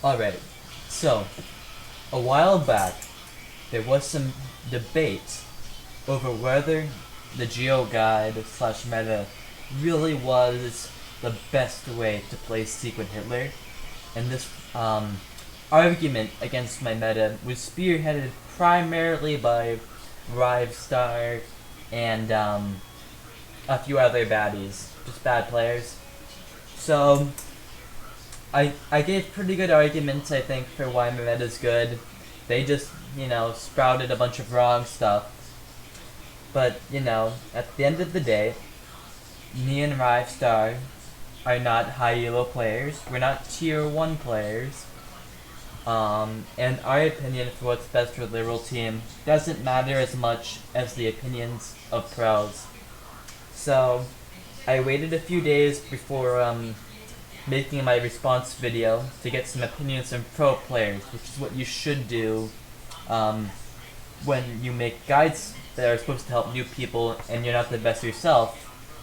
Alright, so, a while back, there was some debate over whether the Geo Guide slash meta really was the best way to play Secret Hitler, and this argument against my meta was spearheaded primarily by Rivestar and a few other baddies, just bad players. So I gave pretty good arguments, I think, for why my meta's good. They just, sprouted a bunch of wrong stuff. But, at the end of the day, me and Rivestar are not high elo players. We're not tier 1 players. And our opinion for what's best for the liberal team doesn't matter as much as the opinions of pros. So, I waited a few days before making my response video to get some opinions from pro players, which is what you should do when you make guides that are supposed to help new people and you're not the best yourself,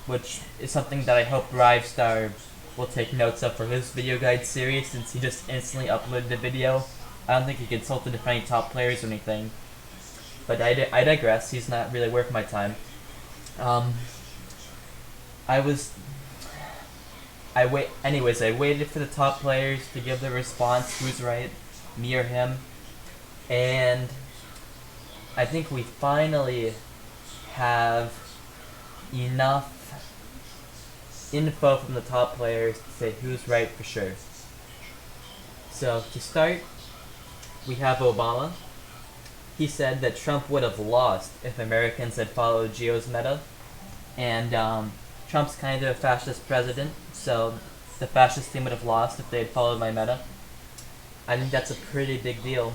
which is something that I hope Rivestar will take notes of for his video guide series, since he just instantly uploaded the video. I don't think he consulted with any top players or anything, but I digress. He's not really worth my time. Anyways, I waited for the top players to give their response, who's right, me or him, and I think we finally have enough info from the top players to say who's right for sure. So, to start, we have Obama. He said that Trump would have lost if Americans had followed Gio's meta, and Trump's kind of a fascist president, so the fascist team would have lost if they had followed my meta. I think that's a pretty big deal.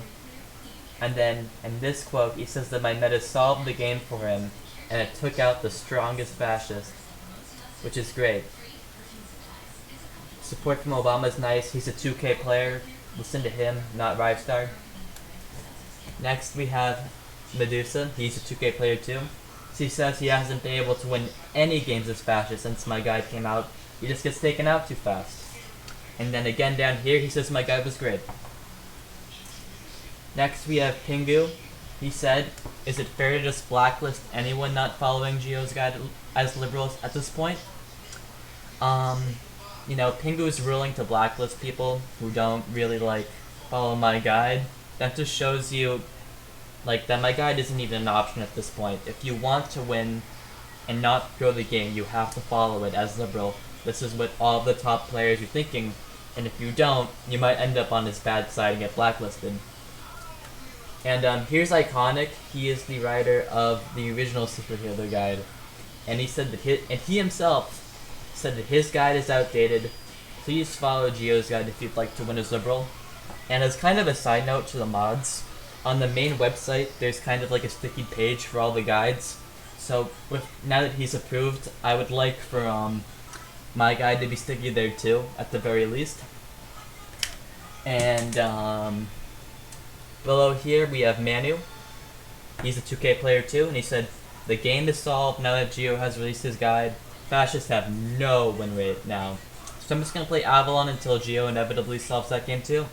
And then, in this quote, he says that my meta solved the game for him, and it took out the strongest fascist, which is great. Support from Obama is nice. He's a 2K player. Listen to him, not Rivestar. Next, we have Medusa. He's a 2K player too. He says he hasn't been able to win any games as fascist since my guide came out. He just gets taken out too fast. And then again down here, he says my guide was great. Next, we have Pingu. He said, is it fair to just blacklist anyone not following Gio's guide as liberals at this point? Pingu is ruling to blacklist people who don't really, follow my guide. That just shows you, that my guide isn't even an option at this point. If you want to win and not grow the game, you have to follow it as liberal. This is what all the top players are thinking, and if you don't, you might end up on his bad side and get blacklisted. And here's Iconic. He is the writer of the original Secret Hitler guide, and he said that he himself said that his guide is outdated. Please follow Gio's guide if you'd like to win as liberal. And as kind of a side note to the mods, on the main website there's kind of like a sticky page for all the guides. So now that he's approved, I would like for my guide to be sticky there too, at the very least. And below here we have Manu. He's a 2K player too, and he said, the game is solved now that Gio has released his guide. Fascists have no win rate now. So I'm just going to play Avalon until Gio inevitably solves that game too.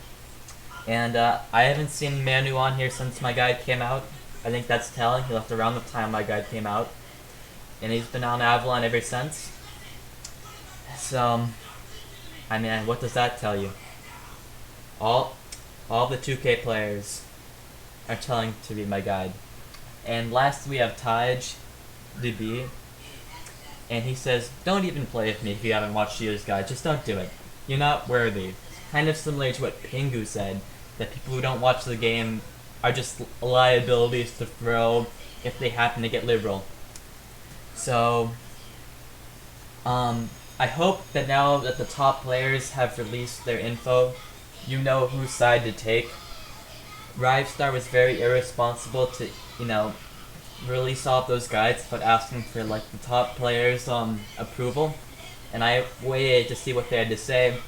And I haven't seen Manu on here since my guide came out. I think that's telling. He left around the time my guide came out. And he's been on Avalon ever since. So, what does that tell you? All the 2K players are telling to read my guide. And last we have Taj DB, and he says, don't even play with me if you haven't watched Gio's guide, just don't do it. You're not worthy. Kind of similar to what Pingu said, that people who don't watch the game are just liabilities to throw if they happen to get liberal. So, I hope that now that the top players have released their info, you know whose side to take. Rivestar was very irresponsible to, release all of those guides without asking for the top players' approval. And I waited to see what they had to say,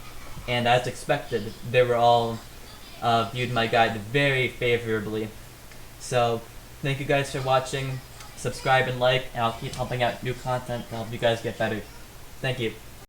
and as expected, they were all viewed my guide very favorably. So, thank you guys for watching. Subscribe and like, and I'll keep pumping out new content to help you guys get better. Thank you.